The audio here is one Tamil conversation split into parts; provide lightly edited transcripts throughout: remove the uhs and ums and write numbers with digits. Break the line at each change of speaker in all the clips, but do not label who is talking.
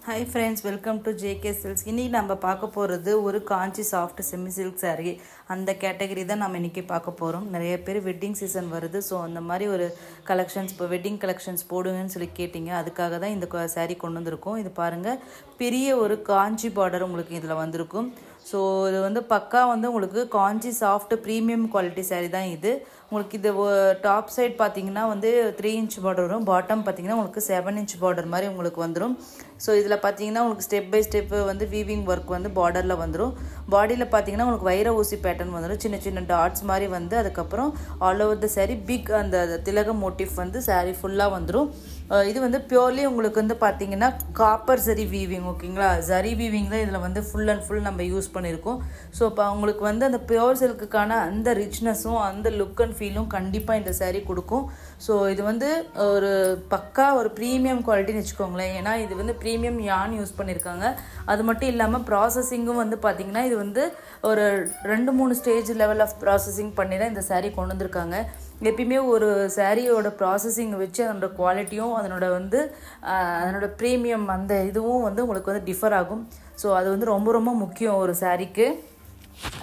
Hi friends, welcome to JK Silks. இன்னைக்கு நம்ம பார்க்க போறது ஒரு காஞ்சி சாஃப்ட் செமி சில்க் saree. அந்த கேட்டகரி தான் நாம இன்னைக்கு பார்க்க போறோம். நிறைய பேர் வெட்டிங் சீசன் வருது. சோ அந்த மாதிரி ஒரு கலெக்ஷன்ஸ் வெட்டிங் கலெக்ஷன்ஸ் போடுங்கன்னு சொல்லி கேட்டிங்க. அதுக்காக தான் இந்த saree கொண்டு வந்திருக்கோம். இது பாருங்க பெரிய ஒரு காஞ்சி பார்டர் உங்களுக்கு இதுல வந்திருக்கும். ஸோ இது வந்து பக்கா வந்து உங்களுக்கு காஞ்சி சாஃப்ட் ப்ரீமியம் குவாலிட்டி saree தான் இது. உங்களுக்கு இது டாப் சைட் பார்த்தீங்கன்னா வந்து 3 இன்ச் பார்டர் வரும், பாட்டம் பார்த்தீங்கன்னா உங்களுக்கு 7 இன்ச் பார்டர் மாதிரி உங்களுக்கு வந்துடும். ஸோ இதில் பார்த்தீங்கன்னா உங்களுக்கு ஸ்டெப் பை ஸ்டெப் வந்து வீவிங் ஒர்க் வந்து பார்டரில் வந்துடும். பாடியில் பார்த்தீங்கன்னா உங்களுக்கு வைர ஊசி பேட்டர்ன் வந்துடும், சின்ன சின்ன டாட்ஸ் மாதிரி வந்து அதுக்கப்புறம் ஆல் ஓவர் த saree பிக் அந்த திலக மோட்டிவ் வந்து saree ஃபுல்லாக வந்துடும். இது வந்து பியூர்லி உங்களுக்கு வந்து பார்த்தீங்கன்னா காப்பர் சரி வீவிங், ஓகேங்களா? சரி வீவிங் தான் இதில் வந்து ஃபுல் அண்ட் ஃபுல் நம்ம யூஸ் பண்ணியிருக்கோம். ஸோ இப்போ உங்களுக்கு வந்து அந்த பியூர் சில்க்குக்கான அந்த ரிச்னஸும் அந்த லுக் அண்ட் ஃபீலும் கண்டிப்பாக இந்த saree கொடுக்கும். ஸோ இது வந்து ஒரு பக்கா ஒரு ப்ரீமியம் குவாலிட்டின்னு வச்சுக்கோங்களேன். ஏன்னா இது வந்து ப்ரீமியம் யான் யூஸ் பண்ணியிருக்காங்க. அது மட்டும் இல்லாமல் ப்ராசஸிங்கும் வந்து பார்த்தீங்கன்னா இது வந்து ஒரு 2-3 ஸ்டேஜ் லெவல் ஆஃப் ப்ராசஸிங் பண்ணி தான் இந்த saree கொண்டு வந்திருக்காங்க. எப்பயுமே ஒரு சாரியோட ப்ராசஸிங் வச்சு அதனோட குவாலிட்டியும் அதனோட ப்ரீமியம் அந்த இதுவும் வந்து உங்களுக்கு வந்து டிஃபர் ஆகும். ஸோ அது வந்து ரொம்ப ரொம்ப முக்கியம் ஒரு சாரீக்கு.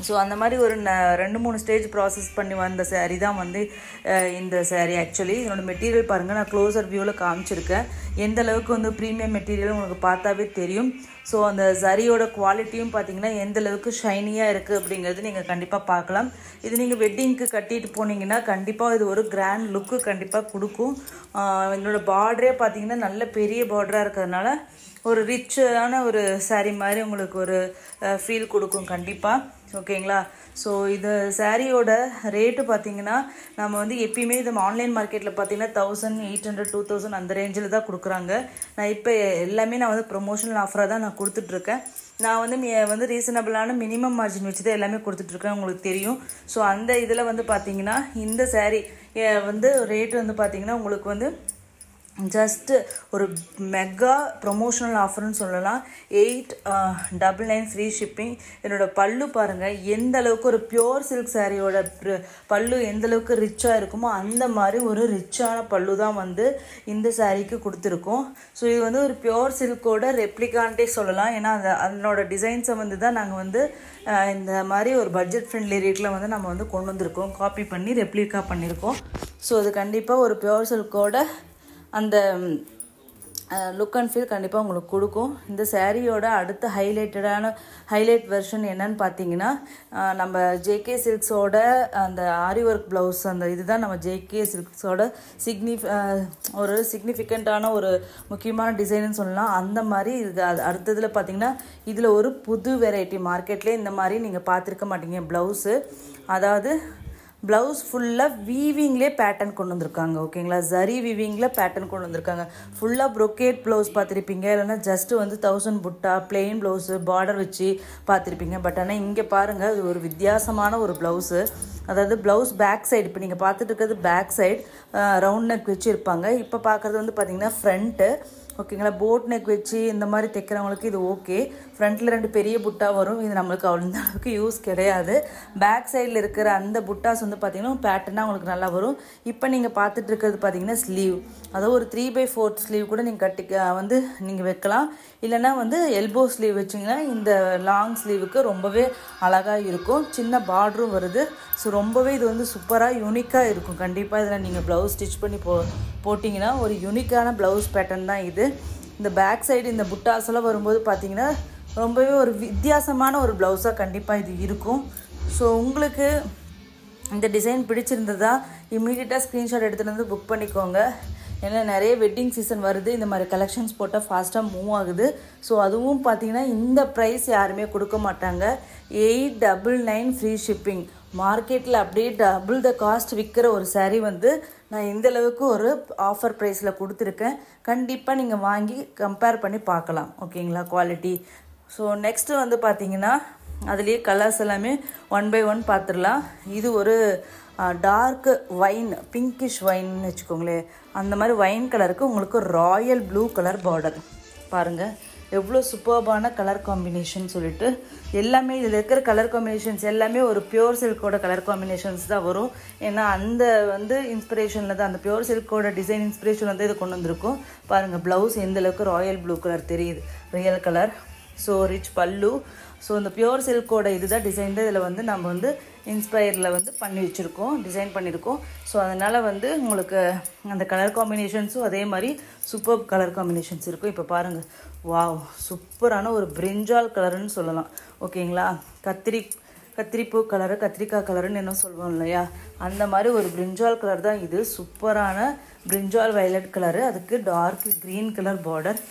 ஸோ அந்த மாதிரி ஒரு 2-3 ஸ்டேஜ் ப்ராசஸ் பண்ணி வந்த saree தான் வந்து இந்த saree. ஆக்சுவலி இதனோட மெட்டீரியல் பாருங்கள், நான் க்ளோசர் வியூவில் காமிச்சிருக்கேன். எந்த அளவுக்கு வந்து ப்ரீமியம் மெட்டீரியல் உங்களுக்கு பார்த்தாவே தெரியும். ஸோ அந்த சரியோட குவாலிட்டியும் பார்த்தீங்கன்னா எந்த அளவுக்கு ஷைனியாக இருக்குது அப்படிங்கிறது நீங்கள் கண்டிப்பாக பார்க்கலாம். இது நீங்கள் வெட்டிங்க்கு கட்டிட்டு போனீங்கன்னா கண்டிப்பாக இது ஒரு கிராண்ட் லுக்கு கண்டிப்பாக கொடுக்கும். என்னோட பார்டரே பார்த்தீங்கன்னா நல்ல பெரிய பார்டராக இருக்கிறதுனால ஒரு ரிச்சான ஒரு saree மாதிரி உங்களுக்கு ஒரு ஃபீல் கொடுக்கும் கண்டிப்பாக, ஓகேங்களா? ஸோ இது சாரியோட ரேட்டு பார்த்தீங்கன்னா நம்ம வந்து எப்பயுமே இது ஆன்லைன் மார்க்கெட்டில் பார்த்தீங்கன்னா 1800 2000 அந்த ரேஞ்சில் தான் கொடுக்குறாங்க. நான் இப்போ எல்லாமே நான் வந்து ப்ரொமோஷனல் ஆஃபராக தான் நான் கொடுத்துட்ருக்கேன். நான் வந்து ரீசனபிளான மினிமம் மார்ஜின் வச்சு தான் எல்லாமே கொடுத்துட்ருக்கேன், உங்களுக்கு தெரியும். ஸோ அந்த இதில் வந்து பார்த்தீங்கன்னா இந்த saree வந்து ரேட்டு வந்து பார்த்தீங்கன்னா உங்களுக்கு வந்து ஜஸ்ட்டு ஒரு மெகா ப்ரொமோஷனல் ஆஃபர்னு சொல்லலாம். 899 ஃப்ரீ ஷிப்பிங். என்னோடய பல்லு பாருங்கள் எந்த அளவுக்கு ஒரு பியோர் சில்க் சாரியோட பல்லு எந்த அளவுக்கு ரிச்சாக இருக்குமோ அந்த மாதிரி ஒரு ரிச்சான பல்லு தான் வந்து இந்த சாரீக்கு கொடுத்துருக்கோம். ஸோ இது வந்து ஒரு பியோர் சில்கோட ரெப்ளிகான்ட்டே சொல்லலாம். ஏன்னா அதனோட டிசைன்ஸை வந்து தான் நாங்கள் வந்து இந்த மாதிரி ஒரு பட்ஜெட் ஃப்ரெண்ட்லி ரேட்டில் வந்து நம்ம வந்து கொண்டு வந்திருக்கோம், காப்பி பண்ணி ரெப்ளிகா பண்ணியிருக்கோம். ஸோ இது கண்டிப்பாக ஒரு பியோர் சில்கோட அந்த லுக் அண்ட் ஃபீல் கண்டிப்பாக உங்களுக்கு கொடுக்கும். இந்த சாரியோட அடுத்த ஹைலைட் வெர்ஷன் என்னன்னு பார்த்தீங்கன்னா நம்ம ஜேகே சில்க்ஸோட அந்த ஆரி ஒர்க் ப்ளவுஸ், அந்த இதுதான் நம்ம ஜேகே சில்க்ஸோட ஒரு சிக்னிஃபிகண்ட்டான ஒரு முக்கியமான டிசைன்னு சொல்லலாம். அந்த மாதிரி இது அடுத்ததில் பார்த்தீங்கன்னா இதில் ஒரு புது வெரைட்டி மார்க்கெட்லேயே இந்த மாதிரி நீங்கள் பார்த்துருக்க மாட்டீங்க. ப்ளவுஸு, அதாவது ப்ளவுஸ் ஃபுல்லாக வீவிங்லேயே பேட்டர்ன் கொண்டு வந்திருக்காங்க, ஓகேங்களா? ஜரி வீவிங்கில் பேட்டர்ன் கொண்டு வந்திருக்காங்க. ஃபுல்லாக ப்ரொக்கேட் ப்ளவுஸ் பார்த்துருப்பீங்க, இல்லைன்னா ஜஸ்ட்டு வந்து 1000 புட்டா பிளெயின் ப்ளவுஸு பார்டர் வச்சு பார்த்துருப்பீங்க. பட் ஆனால் இங்கே பாருங்கள், இது ஒரு வித்தியாசமான ஒரு ப்ளவுஸு. அதாவது ப்ளவுஸ் பேக் சைடு, இப்போ நீங்கள் பார்த்துட்டு இருக்கிறது பேக் சைடு ரவுண்ட் நெக் வச்சு இருப்பாங்க. இப்போ பார்க்குறது வந்து பார்த்திங்கன்னா ஃப்ரண்ட்டு, ஓகேங்களா? போட் நெக் வச்சு இந்த மாதிரி தைக்கிறவங்களுக்கு இது ஓகே. ஃப்ரண்ட்டில் 2 பெரிய புட்டா வரும், இது நம்மளுக்கு அவ்வளோ அளவுக்கு யூஸ் கிடையாது. பேக் சைடில் இருக்கிற அந்த புட்டாஸ் வந்து பார்த்திங்கன்னா பேட்டர்னாக உங்களுக்கு நல்லா வரும். இப்போ நீங்கள் பார்த்துட்டு இருக்கிறது பார்த்திங்கன்னா ஸ்லீவ், அதாவது ஒரு 3/4 ஸ்லீவ் கூட நீங்கள் வந்து நீங்கள் வைக்கலாம். இல்லைனா வந்து எல்போ ஸ்லீவ் வச்சிங்கன்னா இந்த லாங் ஸ்லீவுக்கு ரொம்பவே அழகாக இருக்கும். சின்ன பார்டரும் வருது. ஸோ ரொம்பவே இது வந்து சூப்பராக யூனிக்காக இருக்கும். கண்டிப்பாக இதில் நீங்கள் ப்ளவுஸ் ஸ்டிச் பண்ணி போட்டிங்கன்னா ஒரு யூனிக்கான ப்ளவுஸ் பேட்டர்ன் தான் இது. இந்த பேக் சைடு இந்த புட்டாஸ் எல்லாம் வரும்போது பார்த்தீங்கன்னா ரொம்பவே ஒரு வித்தியாசமான ஒரு ப்ளவுஸாக கண்டிப்பாக இது இருக்கும். ஸோ உங்களுக்கு இந்த டிசைன் பிடிச்சிருந்ததா இம்மீடியட்டாக ஸ்க்ரீன்ஷாட் எடுத்துகிட்டு வந்து புக் பண்ணிக்கோங்க. ஏன்னா நிறைய வெட்டிங் சீசன் வருது, இந்த மாதிரி கலெக்ஷன்ஸ் போட்டால் ஃபாஸ்ட்டாக மூவ் ஆகுது. ஸோ அதுவும் பார்த்தீங்கன்னா இந்த ப்ரைஸ் யாருமே கொடுக்க மாட்டாங்க. 899 ஃப்ரீ ஷிப்பிங். மார்க்கெட்டில் அப்படியே டபுள் த காஸ்ட் விற்கிற ஒரு saree வந்து நான் இந்த அளவுக்கு ஒரு ஆஃபர் ப்ரைஸில் கொடுத்துருக்கேன். கண்டிப்பாக நீங்கள் வாங்கி கம்பேர் பண்ணி பார்க்கலாம், ஓகேங்களா? குவாலிட்டி. ஸோ நெக்ஸ்ட்டு வந்து பார்த்தீங்கன்னா அதுலேயே கலர்ஸ் எல்லாமே 1 by 1 பார்த்துடலாம். இது ஒரு டார்க் வைன், பிங்கிஷ் வைன்னு வச்சுக்கோங்களேன். அந்த மாதிரி வைன் கலருக்கு உங்களுக்கு ராயல் ப்ளூ கலர் பார்டர் பாருங்கள் எவ்வளோ சூப்பர்பான கலர் காம்பினேஷன் சொல்லிட்டு எல்லாமே இதில் இருக்கிற கலர் காம்பினேஷன்ஸ் எல்லாமே ஒரு பியூர் சில்கோட கலர் காம்பினேஷன்ஸ் தான் வரும். ஏன்னா அந்த வந்து இன்ஸ்பிரேஷனில் தான் அந்த பியூர் சில்கோட டிசைன் இன்ஸ்பிரேஷன் வந்து இது கொண்டு வந்திருக்கும். பாருங்கள் ப்ளவுஸ் எந்த அளவுக்கு ராயல் ப்ளூ கலர் தெரியுது, ரியல் கலர். ஸோ ரிச் பல்லு. ஸோ இந்த பியூர் சில்கோட இதுதான் டிசைன் தான் இதில் வந்து நம்ம வந்து இன்ஸ்பயரில் வந்து பண்ணி வச்சுருக்கோம், டிசைன் பண்ணியிருக்கோம். ஸோ அதனால் வந்து உங்களுக்கு அந்த கலர் காம்பினேஷன்ஸும் அதே மாதிரி சூப்பர் கலர் காம்பினேஷன்ஸ் இருக்கும். இப்போ பாருங்கள், வாவ், சூப்பரான ஒரு பிரிஞ்சால் கலருன்னு சொல்லலாம். ஓகேங்களா, கத்திரிப்பூ கலரு, கத்திரிக்காய் கலருன்னு என்ன சொல்லுவோம் இல்லையா, அந்த மாதிரி ஒரு பிரிஞ்சால் கலர் தான் இது. சூப்பரான பிரிஞ்சால் வயலட் கலரு, அதுக்கு டார்க் க்ரீன் கலர் பார்டர்.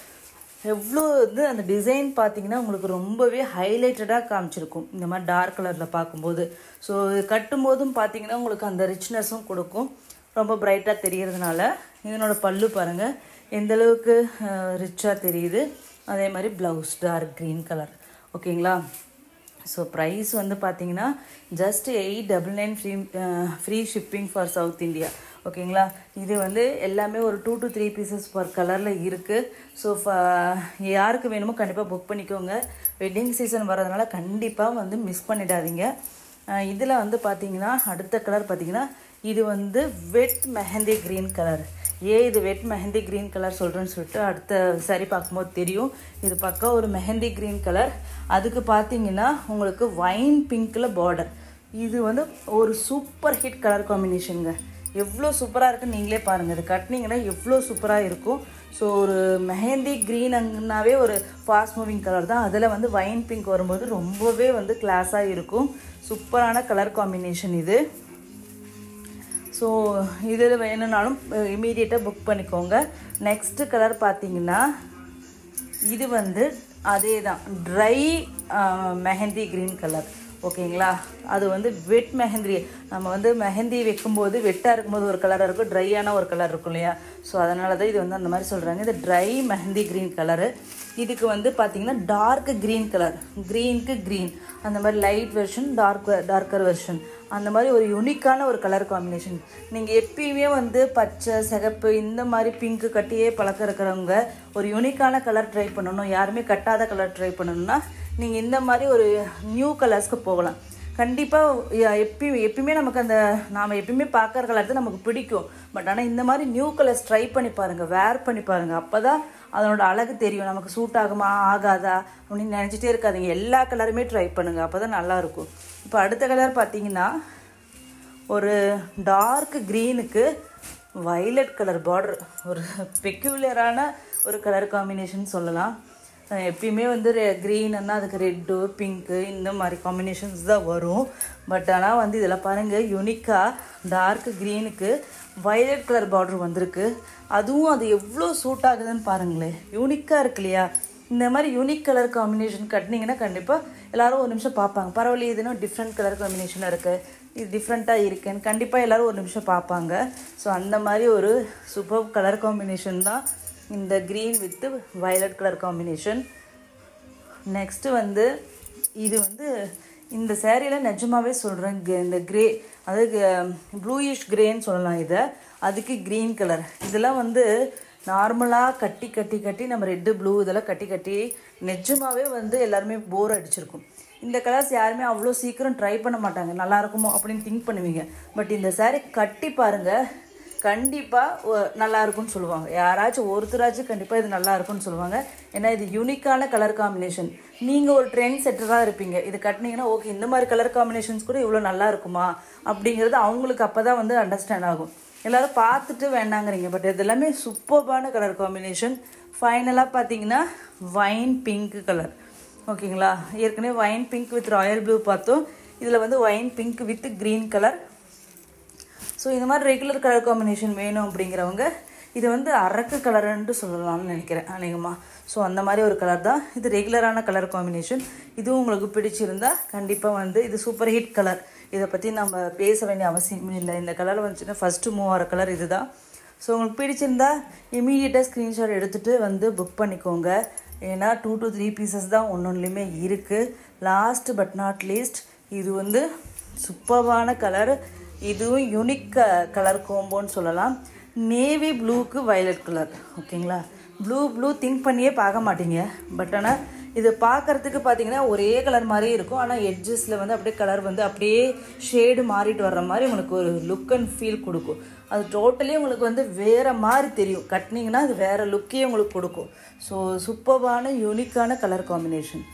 எவ்வளோ வந்து அந்த டிசைன் பார்த்தீங்கன்னா உங்களுக்கு ரொம்பவே ஹைலைட்டடாக காமிச்சிருக்கும் இந்த மாதிரி டார்க் கலரில் பார்க்கும்போது. ஸோ கட்டும்போதும் பார்த்தீங்கன்னா உங்களுக்கு அந்த ரிச்னஸும் கொடுக்கும், ரொம்ப பிரைட்டாக தெரிகிறதுனால. இதனோட பல்லு பாருங்கள் எந்தளவுக்கு ரிச்சாக தெரியுது. அதே மாதிரி ப்ளவுஸ் டார்க் க்ரீன் கலர். ஓகேங்களா, ஸோ ப்ரைஸ் வந்து பார்த்தீங்கன்னா just 899 free shipping for south India. ஓகேங்களா, இது வந்து எல்லாமே ஒரு 2 to 3 பீசஸ் பர் கலரில் இருக்குது. ஸோ யாருக்கு வேணுமோ கண்டிப்பாக புக் பண்ணிக்கோங்க. வெட்டிங் சீசன் வர்றதுனால கண்டிப்பாக வந்து மிஸ் பண்ணிடாதீங்க. இதில் வந்து பார்த்தீங்கன்னா அடுத்த கலர் பார்த்தீங்கன்னா இது வந்து வெட் மெஹந்தி க்ரீன் கலர். இது வெட் மெஹந்தி க்ரீன் கலர் சொல்கிறேன்னு சொல்லிட்டு அடுத்த சாரி பார்க்கும்போது தெரியும். இது பக்கம் ஒரு மெஹந்தி க்ரீன் கலர், அதுக்கு பார்த்தீங்கன்னா உங்களுக்கு வைன் பிங்க்கில் பார்டர். இது வந்து ஒரு சூப்பர் ஹிட் கலர் காம்பினேஷனுங்க. எவ்வளோ சூப்பராக இருக்குன்னு நீங்களே பாருங்கள். இது கட்டினீங்கன்னா எவ்வளோ சூப்பராக இருக்கும். ஸோ ஒரு மெஹந்தி க்ரீன்னாவே ஒரு ஃபாஸ்ட் மூவிங் கலர் தான், அதில் வந்து வைன் பிங்க் வரும்போது ரொம்பவே வந்து கிளாஸாக இருக்கும். சூப்பரான கலர் காம்பினேஷன் இது. ஸோ இதில் வேணும்னாலும் இமீடியட்டாக புக் பண்ணிக்கோங்க. நெக்ஸ்ட்டு கலர் பார்த்தீங்கன்னா இது வந்து அதே தான் ட்ரை மெஹந்தி க்ரீன் கலர். ஓகேங்களா, அது வந்து வெட் மெஹந்தி. நம்ம வந்து மெஹந்தி வைக்கும்போது வெட்டாக இருக்கும்போது ஒரு கலர் இருக்கும், ட்ரையான ஒரு கலர் இருக்கும் இல்லையா. ஸோ அதனால தான் இது வந்து அந்த மாதிரி சொல்கிறாங்க. இது ட்ரை மெஹந்தி க்ரீன் கலரு. இதுக்கு வந்து பார்த்திங்கன்னா டார்க் க்ரீன் கலர், க்ரீனுக்கு க்ரீன், அந்த மாதிரி லைட் வெர்ஷன், டார்க்கர் வெர்ஷன், அந்த மாதிரி ஒரு யூனிக்கான ஒரு கலர் காம்பினேஷன். நீங்கள் எப்பயுமே வந்து பச்சை, சிகப்பு, இந்த மாதிரி பிங்க்கு கட்டியே பழக்கம் இருக்கிறவங்க ஒரு யூனிக்கான கலர் ட்ரை பண்ணணும், யாருமே கட்டாத கலர் ட்ரை பண்ணணும்னா நீங்கள் இந்த மாதிரி ஒரு நியூ கலர்ஸ்க்கு போகலாம். கண்டிப்பாக எப்பயுமே நமக்கு அந்த நாம் எப்பயுமே பார்க்குற கலர் தான் நமக்கு பிடிக்கும். பட் ஆனால் இந்த மாதிரி நியூ கலர்ஸ் ட்ரை பண்ணி பாருங்கள், வேர் பண்ணி பாருங்கள். அப்போ தான் அதனோட அழகு தெரியும், நமக்கு சூட் ஆகுமா ஆகாதா அப்படின்னு நினச்சிட்டே இருக்காதிங்க. எல்லா கலருமே ட்ரை பண்ணுங்கள், அப்போ தான் நல்லாயிருக்கும். இப்போ அடுத்த கலர் பார்த்தீங்கன்னா ஒரு டார்க் க்ரீனுக்கு வயலட் கலர் பார்டர். ஒரு பெக்யூலரான ஒரு கலர் காம்பினேஷன் சொல்லலாம். எப்பயுமே வந்து க்ரீன்னா அதுக்கு ரெட்டு, பிங்க்கு, இந்த மாதிரி காம்பினேஷன்ஸ் தான் வரும். பட் ஆனால் வந்து இதில் பாருங்கள் யூனிக்காக டார்க் க்ரீனுக்கு வயலட் கலர் பார்டர் வந்திருக்கு. அதுவும் அது எவ்வளோ சூட் ஆகுதுன்னு பாருங்களேன், யூனிக்காக இருக்கு இல்லையா. இந்த மாதிரி யூனிக் கலர் காம்பினேஷன் கட்டினீங்கன்னா கண்டிப்பாக எல்லோரும் ஒரு நிமிஷம் பார்ப்பாங்க, பரவாயில்ல இதுனா டிஃப்ரெண்ட் கலர் காம்பினேஷனாக இருக்குது, இது டிஃப்ரெண்ட்டாக இருக்குன்னு கண்டிப்பாக எல்லோரும் ஒரு நிமிஷம் பார்ப்பாங்க. ஸோ அந்த மாதிரி ஒரு சூப்பர் கலர் காம்பினேஷன் தான் இந்த green with violet colour combination. Next வந்து இது வந்து இந்த சேரீயில் நிஜமாகவே சொல்கிறேன், இந்த க்ரே, அதாவது ப்ளூயிஷ் க்ரேன்னு சொல்லலாம் இதை, அதுக்கு க்ரீன் கலர். இதெல்லாம் வந்து நார்மலாக கட்டி நம்ம ரெட்டு, ப்ளூ இதெல்லாம் கட்டி நிஜமாகவே வந்து எல்லாருமே போர் அடிச்சிருக்கும். இந்த கலர்ஸ் யாருமே அவ்வளோ சீக்கிரம் ட்ரை பண்ண மாட்டாங்க, நல்லா இருக்குமோ அப்படின்னு திங்க் பண்ணுவீங்க. பட் இந்த சாரீ கட்டி பாருங்கள், கண்டிப்பாக நல்லா இருக்கும்னு சொல்லுவாங்க. யாராச்சும் ஒருத்தராச்சும் கண்டிப்பாக இது நல்லா இருக்கும்னு சொல்லுவாங்க. ஏன்னா இது யூனிக்கான கலர் காம்பினேஷன். நீங்கள் ஒரு ட்ரெண்ட் செட்டராக இருப்பீங்க, இது கட்டினீங்கன்னா ஓகே இந்த மாதிரி கலர் காம்பினேஷன்ஸ் கூட இவ்வளோ நல்லா இருக்குமா அப்படிங்கிறது அவங்களுக்கு அப்போ தான் வந்து அண்டர்ஸ்டாண்ட் ஆகும். எல்லோரும் பார்த்துட்டு வேண்டாங்கிறீங்க, பட் இது எல்லாமே சூப்பர்பான கலர் காம்பினேஷன். ஃபைனலாக பார்த்தீங்கன்னா வைன் பிங்க் கலர். ஓகேங்களா, ஏற்கனவே wine pink with royal blue பார்த்தோம், இதில் வந்து wine pink with green colour. So இந்த மாதிரி ரெகுலர் கலர் காம்பினேஷன் வேணும் அப்படிங்கிறவங்க இது வந்து அரக்கு கலருன்ட்டு சொல்லலாம்னு நினைக்கிறேன் அநேகமாக. ஸோ அந்த மாதிரி ஒரு கலர் தான் இது, ரெகுலரான கலர் காம்பினேஷன். இதுவும் உங்களுக்கு பிடிச்சிருந்தா கண்டிப்பாக வந்து இது சூப்பர் ஹிட் கலர், இதை பற்றி நம்ம பேச வேண்டிய அவசியமே இல்லை. இந்த கலர் வந்துச்சுன்னா ஃபஸ்ட்டு மூவ் ஆகிற கலர் இது தான். ஸோ உங்களுக்கு பிடிச்சிருந்தா இமீடியட்டாக ஸ்க்ரீன்ஷாட் எடுத்துகிட்டு வந்து புக் பண்ணிக்கோங்க. ஏன்னா 2 to 3 பீசஸ் தான் ஒன்றுலையுமே இருக்குது. லாஸ்ட் பட் நாட் லீஸ்ட் இது வந்து சூப்பர்வான கலர், இதுவும் யூனிக் கலர் கோம்போன்னு சொல்லலாம். நேவி ப்ளூக்கு வயலட் கலர். ஓகேங்களா, ப்ளூ திங்க் பண்ணியே பார்க்க மாட்டீங்க. பட் ஆனால் இது பார்க்குறதுக்கு பார்த்தீங்கன்னா ஒரே கலர் மாதிரியே இருக்கும். ஆனால் எட்ஜஸில் வந்து அப்படியே கலர் வந்து அப்படியே ஷேடு மாறிட்டு வர்ற மாதிரி உங்களுக்கு ஒரு லுக் அண்ட் ஃபீல் கொடுக்கும். அது டோட்டலி உங்களுக்கு வந்து வேறு மாதிரி தெரியும். கட்டினீங்கன்னா அது வேறு லுக்கையே உங்களுக்கு கொடுக்கும். ஸோ சூப்பர்பான யூனிக்கான கலர் காம்பினேஷன்.